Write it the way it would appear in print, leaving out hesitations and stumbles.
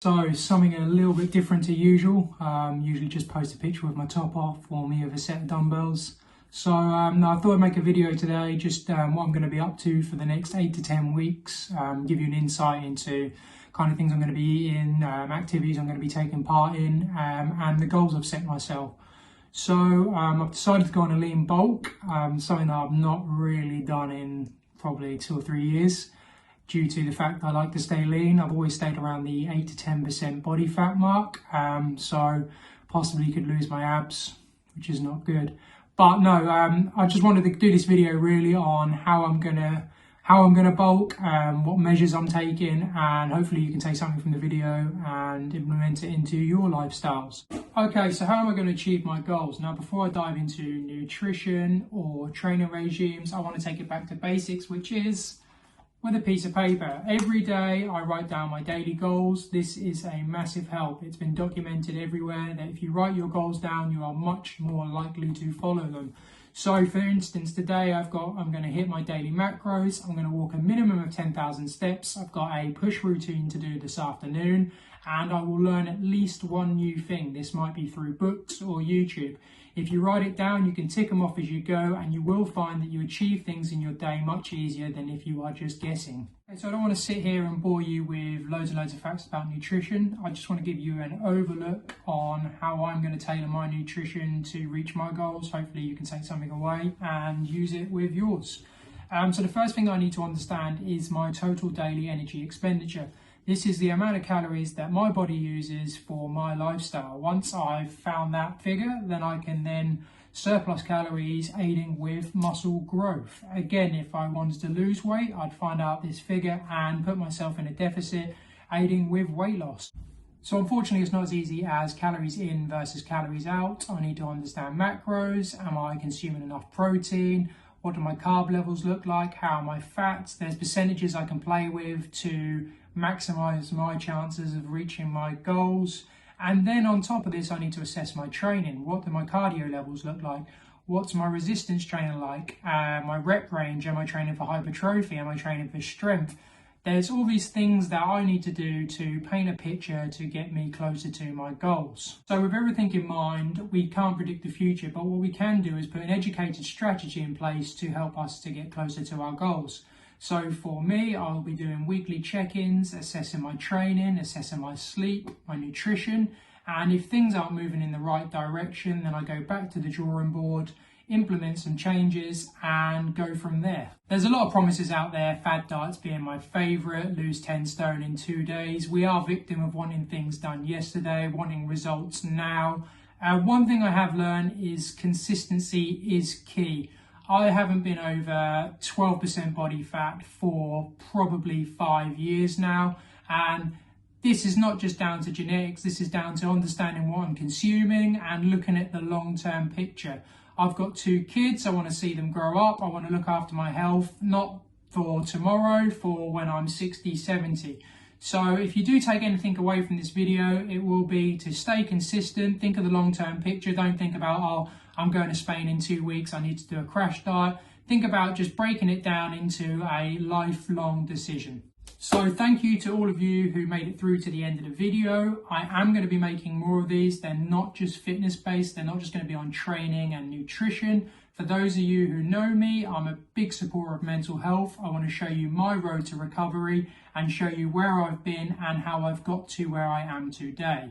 So something a little bit different to usual. Usually just post a picture with my top off or me with a set of dumbbells. So I thought I'd make a video today, just what I'm going to be up to for the next 8 to 10 weeks, give you an insight into kind of things I'm going to be eating, activities I'm going to be taking part in, and the goals I've set myself. So I've decided to go on a lean bulk, something that I've not really done in probably 2 or 3 years. Due to the fact I like to stay lean. I've always stayed around the 8 to 10% body fat mark, so possibly could lose my abs, which is not good. But no, I just wanted to do this video really on how I'm gonna bulk, what measures I'm taking, and hopefully you can take something from the video and implement it into your lifestyles. Okay, so how am I going to achieve my goals? Now, before I dive into nutrition or training regimes, I want to take it back to basics, which is with a piece of paper. Every day I write down my daily goals. This is a massive help. It's been documented everywhere that if you write your goals down, you are much more likely to follow them. So for instance, today I'm going to hit my daily macros. I'm going to walk a minimum of 10,000 steps. I've got a push routine to do this afternoon, and I will learn at least one new thing. This might be through books or YouTube. If you write it down, you can tick them off as you go, and you will find that you achieve things in your day much easier than if you are just guessing. Okay, so I don't want to sit here and bore you with loads and loads of facts about nutrition. I just want to give you an overlook on how I'm going to tailor my nutrition to reach my goals. Hopefully you can take something away and use it with yours. So the first thing I need to understand is my total daily energy expenditure. This is the amount of calories that my body uses for my lifestyle. Once I've found that figure, then I can then surplus calories aiding with muscle growth. Again, if I wanted to lose weight, I'd find out this figure and put myself in a deficit, aiding with weight loss. So unfortunately, it's not as easy as calories in versus calories out. I need to understand macros. Am I consuming enough protein? What do my carb levels look like? How are my fats? There's percentages I can play with to maximize my chances of reaching my goals. And then on top of this, I need to assess my training. What do my cardio levels look like? What's my resistance training like? My rep range? Am I training for hypertrophy? Am I training for strength? There's all these things that I need to do to paint a picture to get me closer to my goals. So with everything in mind, we can't predict the future, but what we can do is put an educated strategy in place to help us to get closer to our goals. So for me, I'll be doing weekly check-ins, assessing my training, assessing my sleep, my nutrition, and if things aren't moving in the right direction, then I go back to the drawing board, implement some changes, and go from there. There's a lot of promises out there, fad diets being my favourite, lose 10 stone in 2 days. We are victim of wanting things done yesterday, wanting results now. One thing I have learned is consistency is key. I haven't been over 12% body fat for probably 5 years now, and this is not just down to genetics, this is down to understanding what I'm consuming and looking at the long-term picture. I've got 2 kids, I want to see them grow up, I want to look after my health, not for tomorrow, for when I'm 60, 70. So if you do take anything away from this video, it will be to stay consistent, think of the long-term picture, don't think about, oh, I'm going to Spain in 2 weeks, I need to do a crash diet. Think about just breaking it down into a lifelong decision. So thank you to all of you who made it through to the end of the video. I am going to be making more of these. They're not just fitness based. They're not just going to be on training and nutrition. For those of you who know me, I'm a big supporter of mental health. I want to show you my road to recovery and show you where I've been and how I've got to where I am today.